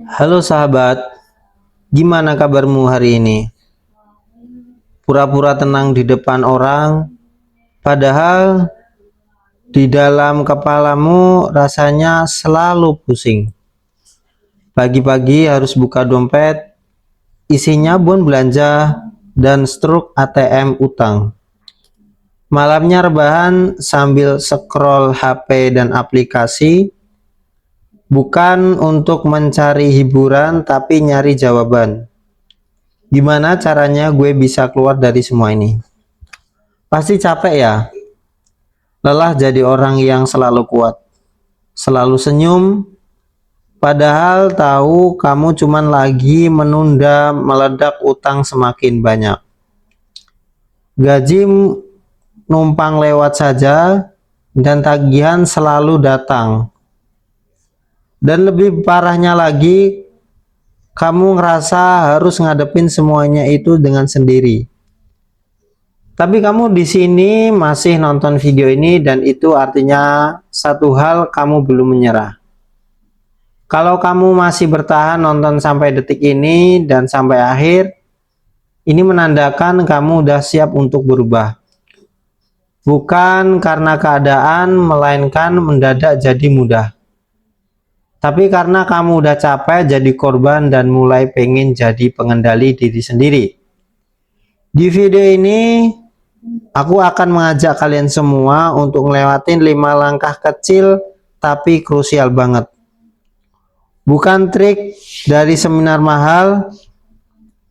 Halo sahabat, gimana kabarmu hari ini? Pura-pura tenang di depan orang, padahal di dalam kepalamu rasanya selalu pusing. Pagi-pagi harus buka dompet, isinya bon belanja dan struk ATM utang. Malamnya rebahan sambil scroll HP dan aplikasi, bukan untuk mencari hiburan tapi nyari jawaban. Gimana caranya gue bisa keluar dari semua ini? Pasti capek ya, lelah jadi orang yang selalu kuat, selalu senyum, padahal tahu kamu cuman lagi menunda meledak utang semakin banyak. Gaji numpang lewat saja dan tagihan selalu datang. Dan lebih parahnya lagi, kamu ngerasa harus ngadepin semuanya itu dengan sendiri. Tapi kamu di sini masih nonton video ini dan itu artinya satu hal, kamu belum menyerah. Kalau kamu masih bertahan nonton sampai detik ini dan sampai akhir, ini menandakan kamu udah siap untuk berubah. Bukan karena keadaan, melainkan mendadak jadi mudah. Tapi karena kamu udah capek jadi korban dan mulai pengen jadi pengendali diri sendiri. Di video ini, aku akan mengajak kalian semua untuk ngelewatin 5 langkah kecil tapi krusial banget. Bukan trik dari seminar mahal,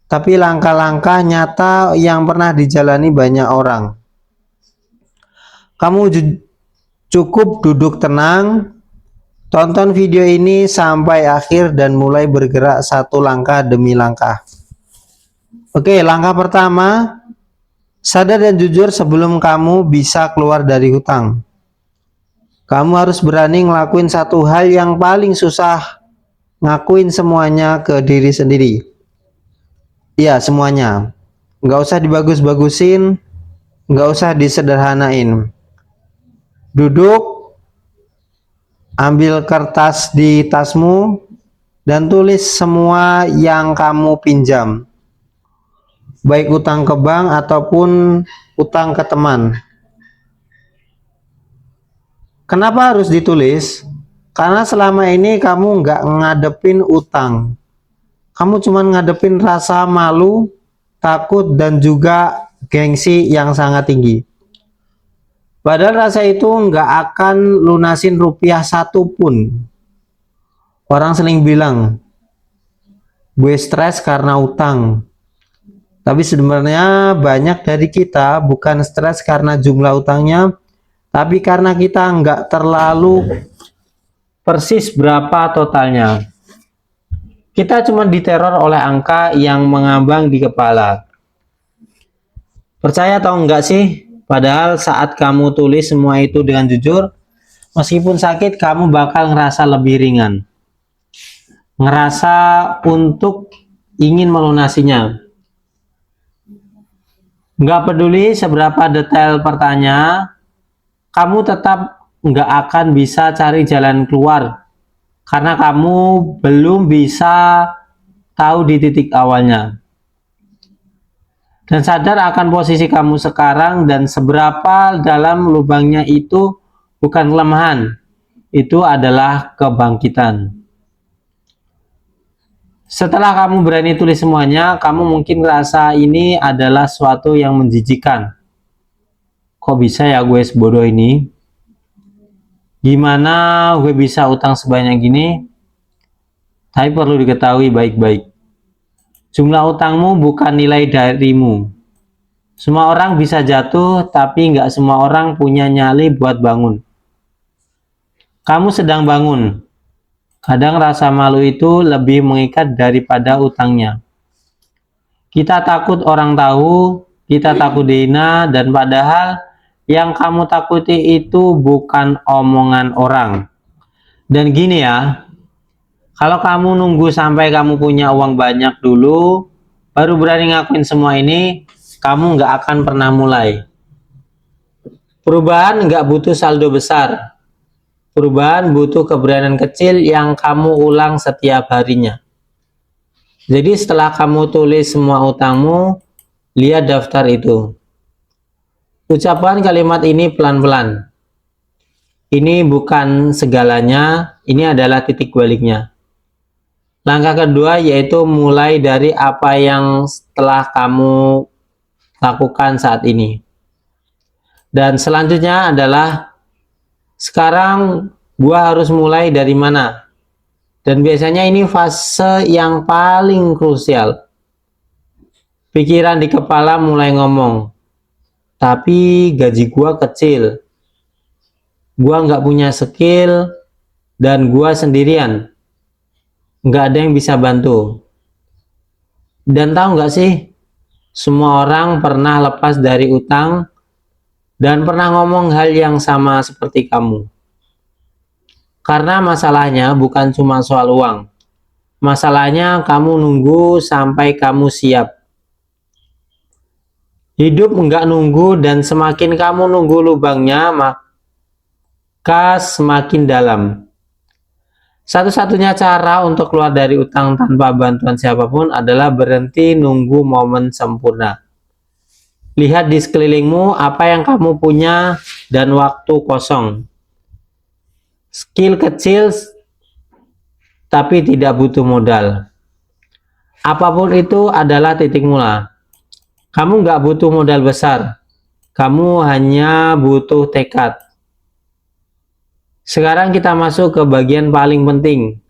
tapi langkah-langkah nyata yang pernah dijalani banyak orang. Kamu cukup duduk tenang, tonton video ini sampai akhir dan mulai bergerak satu langkah demi langkah. Oke, langkah pertama, sadar dan jujur sebelum kamu bisa keluar dari hutang. Kamu harus berani ngelakuin satu hal yang paling susah, ngakuin semuanya ke diri sendiri. Iya, semuanya. Nggak usah dibagus-bagusin, nggak usah disederhanain. Duduk, ambil kertas di tasmu, dan tulis semua yang kamu pinjam. Baik utang ke bank ataupun utang ke teman. Kenapa harus ditulis? Karena selama ini kamu nggak ngadepin utang. Kamu cuma ngadepin rasa malu, takut, dan juga gengsi yang sangat tinggi. Padahal rasa itu nggak akan lunasin rupiah satu pun. Orang sering bilang, gue stres karena utang. Tapi sebenarnya banyak dari kita bukan stres karena jumlah utangnya, tapi karena kita nggak terlalu persis berapa totalnya. Kita cuma diteror oleh angka yang mengambang di kepala. Percaya atau enggak sih? Padahal saat kamu tulis semua itu dengan jujur, meskipun sakit, kamu bakal ngerasa lebih ringan. Ngerasa untuk ingin melunasinya. Nggak peduli seberapa detail pertanyaan, kamu tetap nggak akan bisa cari jalan keluar. Karena kamu belum bisa tahu di titik awalnya. Dan sadar akan posisi kamu sekarang dan seberapa dalam lubangnya itu bukan kelemahan, itu adalah kebangkitan. Setelah kamu berani tulis semuanya, kamu mungkin merasa ini adalah suatu yang menjijikan. Kok bisa ya gue sebodoh ini? Gimana gue bisa utang sebanyak gini? Tapi perlu diketahui baik-baik. Jumlah utangmu bukan nilai darimu. Semua orang bisa jatuh, tapi nggak semua orang punya nyali buat bangun. Kamu sedang bangun. Kadang rasa malu itu lebih mengikat daripada utangnya. Kita takut orang tahu, kita takut dihina, dan padahal yang kamu takuti itu bukan omongan orang. Dan gini ya, kalau kamu nunggu sampai kamu punya uang banyak dulu, baru berani ngakuin semua ini, kamu nggak akan pernah mulai. Perubahan nggak butuh saldo besar. Perubahan butuh keberanian kecil yang kamu ulang setiap harinya. Jadi setelah kamu tulis semua utangmu, lihat daftar itu. Ucapkan kalimat ini pelan-pelan. Ini bukan segalanya, ini adalah titik baliknya. Langkah kedua yaitu mulai dari apa yang telah kamu lakukan saat ini. Dan selanjutnya adalah sekarang gua harus mulai dari mana? Dan biasanya ini fase yang paling krusial. Pikiran di kepala mulai ngomong, tapi gaji gua kecil. Gua nggak punya skill dan gua sendirian. Nggak ada yang bisa bantu. Dan tahu nggak sih, semua orang pernah lepas dari utang dan pernah ngomong hal yang sama seperti kamu. Karena masalahnya bukan cuma soal uang. Masalahnya kamu nunggu sampai kamu siap. Hidup enggak nunggu, dan semakin kamu nunggu lubangnya, maka semakin dalam. Satu-satunya cara untuk keluar dari utang tanpa bantuan siapapun adalah berhenti nunggu momen sempurna. Lihat di sekelilingmu apa yang kamu punya dan waktu kosong. Skill kecil tapi tidak butuh modal. Apapun itu adalah titik mula. Kamu nggak butuh modal besar. Kamu hanya butuh tekad. Sekarang kita masuk ke bagian paling penting.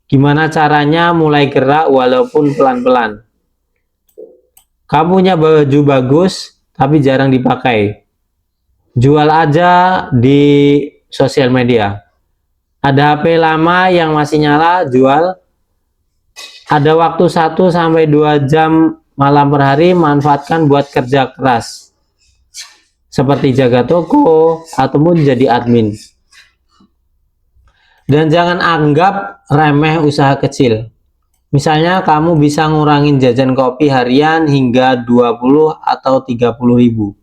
Gimana caranya mulai gerak walaupun pelan-pelan? Kamu punya baju bagus tapi jarang dipakai. Jual aja di sosial media. Ada HP lama yang masih nyala, jual. Ada waktu 1-2 jam malam per hari, manfaatkan buat kerja keras. Seperti jaga toko ataupun jadi admin. Dan jangan anggap remeh usaha kecil. Misalnya kamu bisa ngurangin jajan kopi harian hingga 20 atau 30 ribu.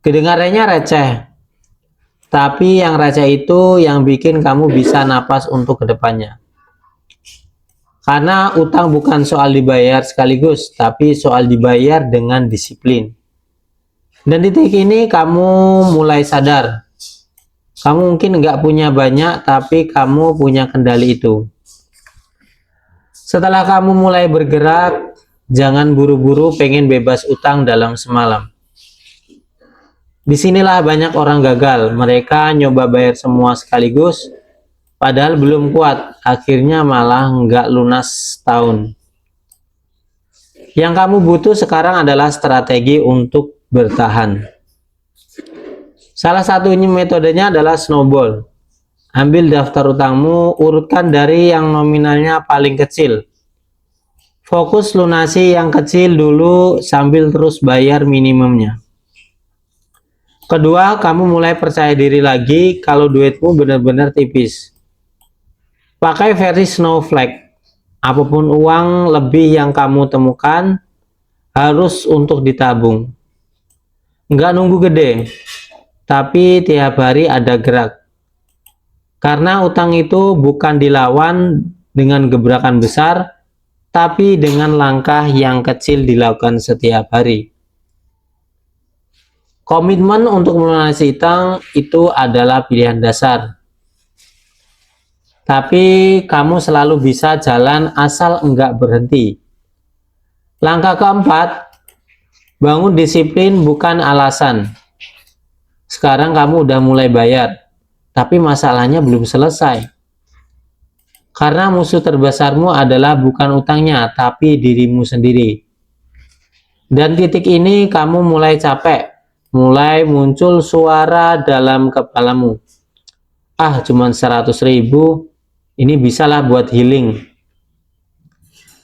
Kedengarannya receh. Tapi yang receh itu yang bikin kamu bisa napas untuk kedepannya. Karena utang bukan soal dibayar sekaligus, tapi soal dibayar dengan disiplin. Dan di titik ini kamu mulai sadar. Kamu mungkin nggak punya banyak, tapi kamu punya kendali itu. Setelah kamu mulai bergerak, jangan buru-buru pengen bebas utang dalam semalam. Disinilah banyak orang gagal. Mereka nyoba bayar semua sekaligus, padahal belum kuat, akhirnya malah nggak lunas tahun. Yang kamu butuh sekarang adalah strategi untuk bertahan. Salah satunya metodenya adalah snowball. Ambil daftar utangmu, urutkan dari yang nominalnya paling kecil. Fokus lunasi yang kecil dulu sambil terus bayar minimumnya. Kedua, kamu mulai percaya diri lagi kalau duitmu benar-benar tipis. Pakai versi snowflake. Apapun uang lebih yang kamu temukan harus untuk ditabung. Nggak nunggu gede, tapi tiap hari ada gerak. Karena utang itu bukan dilawan dengan gebrakan besar, tapi dengan langkah yang kecil dilakukan setiap hari. Komitmen untuk melunasi utang itu adalah pilihan dasar. Tapi kamu selalu bisa jalan asal enggak berhenti. Langkah keempat, bangun disiplin bukan alasan. Sekarang kamu udah mulai bayar, tapi masalahnya belum selesai. Karena musuh terbesarmu adalah bukan utangnya, tapi dirimu sendiri. Dan titik ini kamu mulai capek. Mulai muncul suara dalam kepalamu. Ah, cuman 100 ribu, ini bisalah buat healing.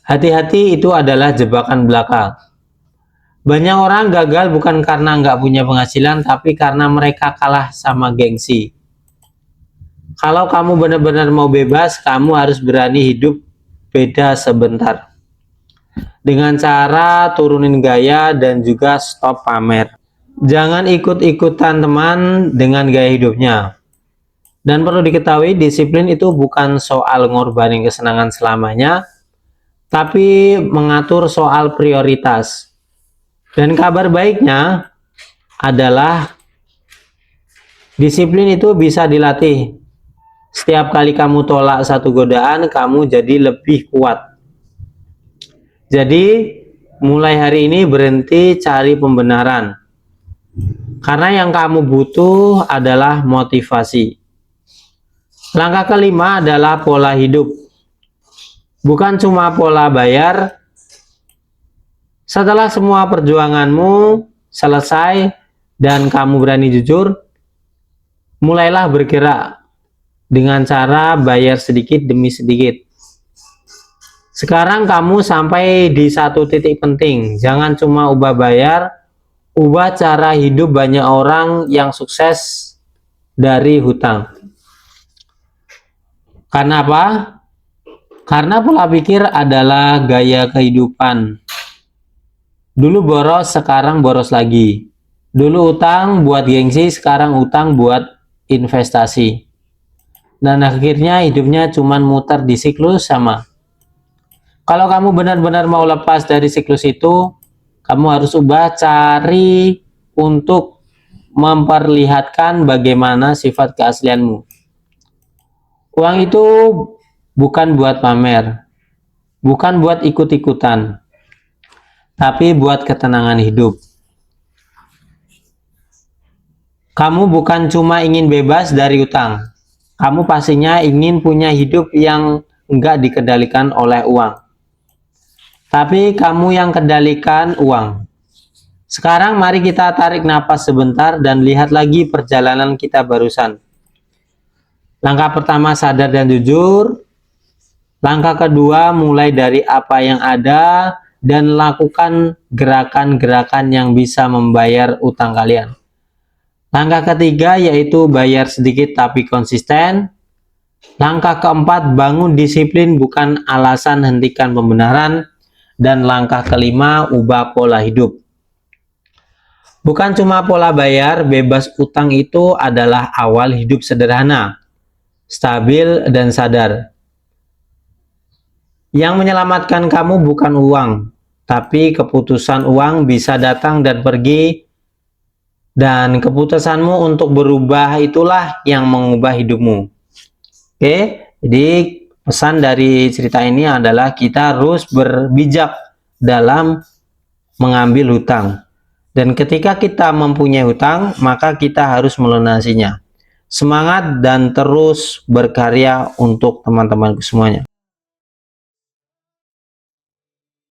Hati-hati, itu adalah jebakan belaka. Banyak orang gagal bukan karena nggak punya penghasilan, tapi karena mereka kalah sama gengsi. Kalau kamu benar-benar mau bebas, kamu harus berani hidup beda sebentar. Dengan cara turunin gaya dan juga stop pamer. Jangan ikut-ikutan teman dengan gaya hidupnya. Dan perlu diketahui, disiplin itu bukan soal ngorbanin kesenangan selamanya, tapi mengatur soal prioritas. Dan kabar baiknya adalah disiplin itu bisa dilatih. Setiap kali kamu tolak satu godaan, kamu jadi lebih kuat. Jadi, mulai hari ini berhenti cari pembenaran. Karena yang kamu butuh adalah motivasi. Langkah kelima adalah pola hidup. Bukan cuma pola bayar. Setelah semua perjuanganmu selesai dan kamu berani jujur, mulailah bergerak dengan cara bayar sedikit demi sedikit. Sekarang kamu sampai di satu titik penting. Jangan cuma ubah bayar, ubah cara hidup. Banyak orang yang sukses dari hutang. Karena apa? Karena pola pikir adalah gaya kehidupan. Dulu boros, sekarang boros lagi. Dulu utang buat gengsi, sekarang utang buat investasi. Dan akhirnya hidupnya cuman muter di siklus sama. Kalau kamu benar-benar mau lepas dari siklus itu, kamu harus ubah, cari untuk memperlihatkan bagaimana sifat keaslianmu. Uang itu bukan buat pamer, bukan buat ikut-ikutan, tapi buat ketenangan hidup. Kamu bukan cuma ingin bebas dari utang, kamu pastinya ingin punya hidup yang enggak dikendalikan oleh uang. Tapi kamu yang kendalikan uang. Sekarang mari kita tarik napas sebentar dan lihat lagi perjalanan kita barusan. Langkah pertama, sadar dan jujur. Langkah kedua, mulai dari apa yang ada dan lakukan gerakan-gerakan yang bisa membayar utang kalian. Langkah ketiga yaitu bayar sedikit tapi konsisten. Langkah keempat, bangun disiplin bukan alasan, hentikan pembenaran. Dan langkah kelima, ubah pola hidup. Bukan cuma pola bayar, bebas utang itu adalah awal hidup sederhana, stabil, dan sadar. Yang menyelamatkan kamu bukan uang, tapi keputusan. Uang bisa datang dan pergi, dan keputusanmu untuk berubah itulah yang mengubah hidupmu. Oke, jadi pesan dari cerita ini adalah kita harus berbijak dalam mengambil hutang. Dan ketika kita mempunyai hutang, maka kita harus melunasinya. Semangat dan terus berkarya untuk teman-teman semuanya.